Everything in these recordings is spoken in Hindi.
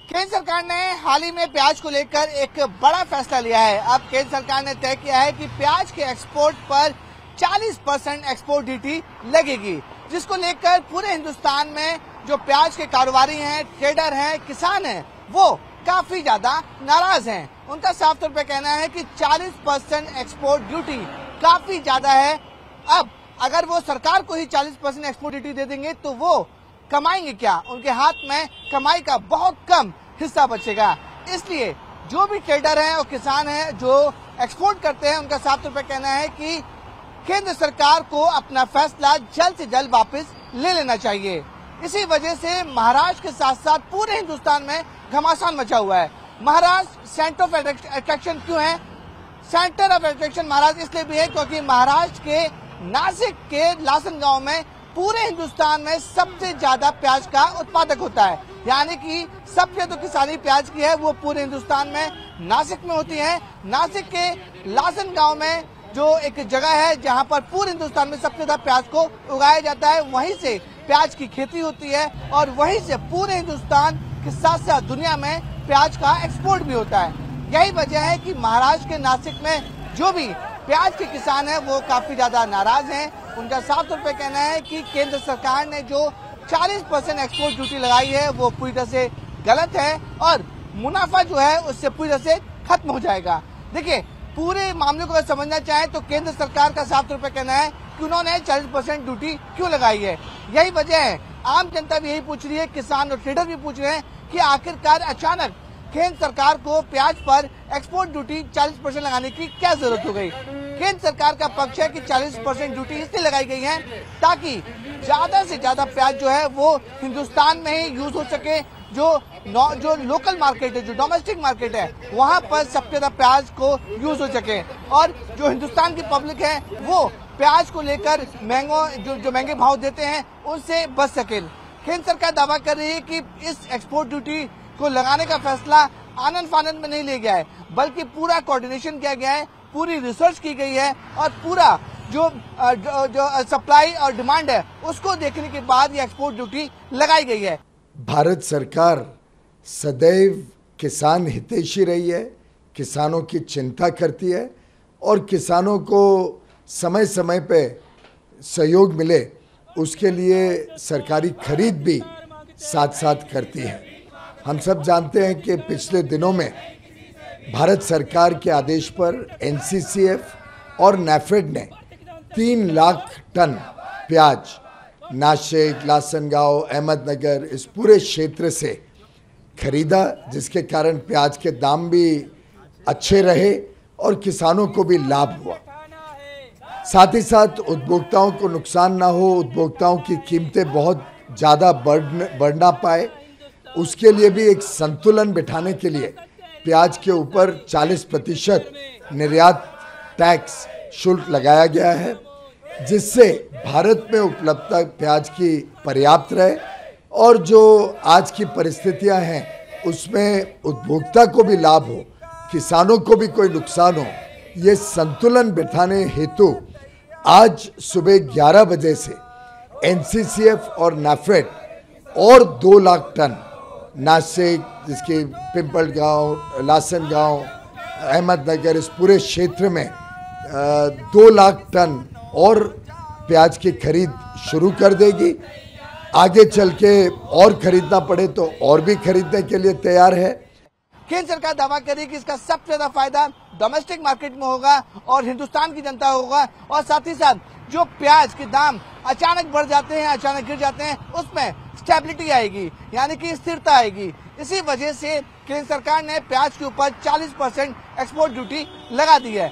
केंद्र सरकार ने हाल ही में प्याज को लेकर एक बड़ा फैसला लिया है। अब केंद्र सरकार ने तय किया है कि प्याज के एक्सपोर्ट पर 40% एक्सपोर्ट ड्यूटी लगेगी, जिसको लेकर पूरे हिंदुस्तान में जो प्याज के कारोबारी हैं, ट्रेडर हैं, किसान हैं, वो काफी ज्यादा नाराज हैं। उनका साफ तौर पे कहना है कि 40% एक्सपोर्ट ड्यूटी काफी ज्यादा है। अब अगर वो सरकार को ही 40% एक्सपोर्ट ड्यूटी दे देंगे तो वो कमाएंगे क्या? उनके हाथ में कमाई का बहुत कम हिस्सा बचेगा। इसलिए जो भी ट्रेडर हैं और किसान हैं जो एक्सपोर्ट करते हैं, उनका साफ तौर पे कहना है कि केंद्र सरकार को अपना फैसला जल्द से जल्द वापस ले लेना चाहिए। इसी वजह से महाराष्ट्र के साथ साथ पूरे हिंदुस्तान में घमासान मचा हुआ है। महाराष्ट्र सेंटर ऑफ अट्रैक्शन क्यों है? सेंटर ऑफ अट्रैक्शन महाराष्ट्र इसलिए भी है क्योंकि महाराष्ट्र के नासिक के लासन गांव में पूरे हिंदुस्तान में सबसे ज्यादा प्याज का उत्पादक होता है। यानी कि सबसे जो किसानी प्याज की है वो पूरे हिंदुस्तान में नासिक में होती है। नासिक के लासन गांव में जो एक जगह है जहां पर पूरे हिंदुस्तान में सबसे ज्यादा प्याज को उगाया जाता है, वहीं से प्याज की खेती होती है और वहीं से पूरे हिंदुस्तान के साथ साथ दुनिया में प्याज का एक्सपोर्ट भी होता है। यही वजह है कि महाराष्ट्र के नासिक में जो भी प्याज के किसान हैं वो काफी ज्यादा नाराज हैं। उनका साफ तौर पे कहना है कि केंद्र सरकार ने जो 40% एक्सपोर्ट ड्यूटी लगाई है वो पूरी तरह से गलत है और मुनाफा जो है उससे पूरी तरह से खत्म हो जाएगा। देखिए, पूरे मामले को समझना चाहे तो केंद्र सरकार का साफ तौर पे कहना है कि उन्होंने 40% ड्यूटी क्यों लगाई है। यही वजह है, आम जनता भी यही पूछ रही है, किसान और ट्रेडर भी पूछ रहे हैं कि आखिरकार अचानक केंद्र सरकार को प्याज पर एक्सपोर्ट ड्यूटी 40% लगाने की क्या जरूरत हो गई। केंद्र सरकार का पक्ष है कि 40% ड्यूटी इसलिए लगाई गई है ताकि ज्यादा से ज्यादा प्याज जो है वो हिंदुस्तान में ही यूज हो सके। जो लोकल मार्केट है, जो डोमेस्टिक मार्केट है, वहाँ पर सबसे ज्यादा प्याज को यूज हो सके और जो हिंदुस्तान की पब्लिक है वो प्याज को लेकर जो महंगे भाव देते हैं उनसे बच सके। केंद्र सरकार दावा कर रही है कि इस एक्सपोर्ट ड्यूटी को लगाने का फैसला आनंद फानंद में नहीं लिया गया है, बल्कि पूरा कोऑर्डिनेशन किया गया है, पूरी रिसर्च की गई है और पूरा जो सप्लाई और डिमांड है उसको देखने के बाद ये एक्सपोर्ट ड्यूटी लगाई गई है। भारत सरकार सदैव किसान हितैषी रही है, किसानों की चिंता करती है और किसानों को समय समय पे सहयोग मिले उसके लिए सरकारी खरीद भी साथ साथ करती है। हम सब जानते हैं कि पिछले दिनों में भारत सरकार के आदेश पर एनसीसीएफ और नैफेड ने 3 लाख टन प्याज नासिक, लासनगांव, अहमदनगर इस पूरे क्षेत्र से खरीदा, जिसके कारण प्याज के दाम भी अच्छे रहे और किसानों को भी लाभ हुआ। साथ ही साथ उपभोक्ताओं को नुकसान ना हो, उपभोक्ताओं की कीमतें बहुत ज़्यादा बढ़ ना पाए, उसके लिए भी एक संतुलन बिठाने के लिए प्याज के ऊपर 40% निर्यात टैक्स शुल्क लगाया गया है, जिससे भारत में उपलब्धता प्याज की पर्याप्त रहे और जो आज की परिस्थितियां हैं उसमें उपभोक्ता को भी लाभ हो, किसानों को भी कोई नुकसान हो। ये संतुलन बिठाने हेतु आज सुबह 11 बजे से एनसीसीएफ और नैफेड और 2 लाख टन नासिक, जिसके पिंपलगांव, लासनगांव, अहमदनगर इस पूरे क्षेत्र में 2 लाख टन और प्याज की खरीद शुरू कर देगी। आगे चल के और खरीदना पड़े तो और भी खरीदने के लिए तैयार है। केंद्र सरकार दावा कर रही है कि इसका सबसे ज्यादा फायदा डोमेस्टिक मार्केट में होगा और हिंदुस्तान की जनता होगा और साथ ही साथ जो प्याज के दाम अचानक बढ़ जाते हैं, अचानक गिर जाते हैं, उसमें स्टेबिलिटी आएगी, यानी कि स्थिरता आएगी। इसी वजह से केंद्र सरकार ने प्याज के ऊपर 40% एक्सपोर्ट ड्यूटी लगा दी है।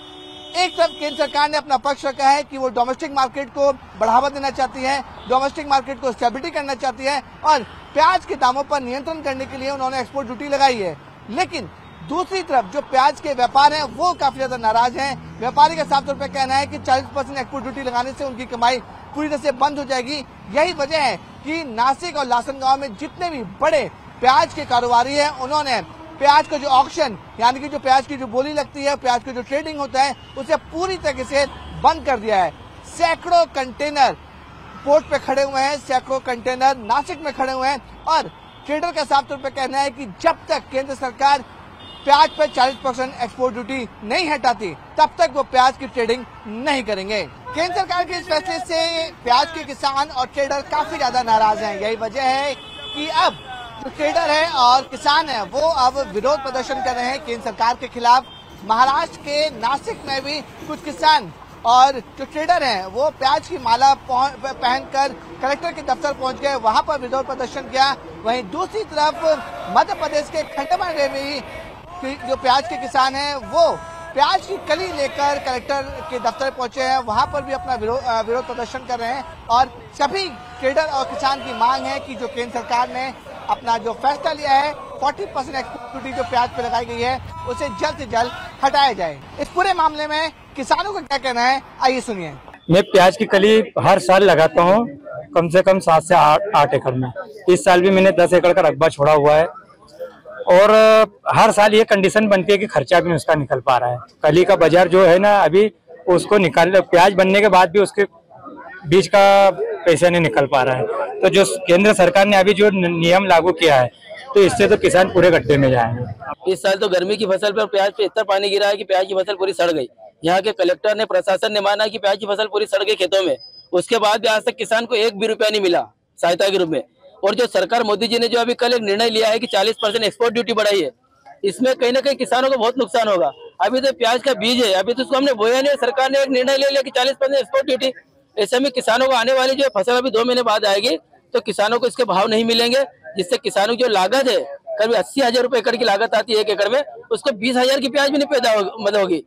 एक तरफ केंद्र सरकार ने अपना पक्ष रखा है कि वो डोमेस्टिक मार्केट को बढ़ावा देना चाहती है, डोमेस्टिक मार्केट को स्टेबिलिटी करना चाहती है और प्याज के दामों पर नियंत्रण करने के लिए उन्होंने एक्सपोर्ट ड्यूटी लगाई है। लेकिन दूसरी तरफ जो प्याज के व्यापार हैं वो काफी ज्यादा नाराज हैं। व्यापारी का साफ तौर पर कहना है कि 40% एक्सपोर्ट ड्यूटी लगाने से उनकी कमाई पूरी तरह से बंद हो जाएगी। यही वजह है कि नासिक और लासनगांव में जितने भी बड़े प्याज के कारोबारी हैं उन्होंने प्याज का जो ऑक्शन, यानी कि जो प्याज की जो बोली लगती है, प्याज का जो ट्रेडिंग होता है, उसे पूरी तरीके से बंद कर दिया है। सैकड़ों कंटेनर पोर्ट पे खड़े हुए हैं, सैकड़ों कंटेनर नासिक में खड़े हुए हैं और ट्रेडर का साफ तौर पर कहना है कि जब तक केंद्र सरकार प्याज पर 40% एक्सपोर्ट ड्यूटी नहीं हटाती तब तक वो प्याज की ट्रेडिंग नहीं करेंगे। केंद्र सरकार के इस फैसले से प्याज के किसान और ट्रेडर काफी ज्यादा नाराज हैं। यही वजह है कि अब जो ट्रेडर है और किसान है वो अब विरोध प्रदर्शन कर रहे हैं केंद्र सरकार के खिलाफ। महाराष्ट्र के नासिक में भी कुछ किसान और जो ट्रेडर हैं वो प्याज की माला पहनकर कलेक्टर के दफ्तर पहुंच गए, वहां पर विरोध प्रदर्शन किया। वहीं दूसरी तरफ मध्य प्रदेश के खंडवा में भी जो प्याज के किसान हैं वो प्याज की कली लेकर कलेक्टर के दफ्तर पहुंचे हैं, वहां पर भी अपना विरोध प्रदर्शन कर रहे हैं। और सभी ट्रेडर और किसान की मांग है कि जो केंद्र सरकार ने अपना जो फैसला लिया है 40% एक्सपोर्ट ड्यूटी जो प्याज पर लगाई गई है उसे जल्द से जल्द हटाया जाए। इस पूरे मामले में किसानों का क्या कहना है, आइए सुनिए। मैं प्याज की कली हर साल लगाता हूँ, कम से कम 7 से 8 एकड़ में। इस साल भी मैंने 10 एकड़ का रकबा छोड़ा हुआ है और हर साल ये कंडीशन बनती है कि खर्चा भी उसका निकल पा रहा है। कली का बाजार जो है ना अभी उसको निकाल, प्याज बनने के बाद भी उसके बीज का पैसा नहीं निकल पा रहा है। तो जो केंद्र सरकार ने अभी जो नियम लागू किया है तो इससे तो किसान पूरे गड्ढे में जाएंगे। इस साल तो गर्मी की फसल पर प्याज पे इतना पानी गिरा है कि प्याज की फसल पूरी सड़ गई। यहाँ के कलेक्टर ने, प्रशासन ने माना कि प्याज की फसल पूरी सड़ गई खेतों में। उसके बाद भी आज तक किसान को एक भी रुपया नहीं मिला सहायता के रूप में। और जो सरकार मोदी जी ने जो अभी कल एक निर्णय लिया है कि 40% एक्सपोर्ट ड्यूटी बढ़ाई है, इसमें कहीं ना कहीं किसानों को बहुत नुकसान होगा। अभी तो प्याज का बीज है, अभी तो उसको हमने बोया नहीं, सरकार ने एक निर्णय ले लिया कि 40% एक्सपोर्ट ड्यूटी। ऐसे में किसानों को आने वाली जो फसल अभी 2 महीने बाद आएगी तो किसानों को इसके भाव नहीं मिलेंगे, जिससे किसानों की जो लागत है करीब 80,000 रुपए एकड़ की लागत आती है 1 एकड़ में, उसको 20,000 की प्याज भी नहीं पैदा होगी।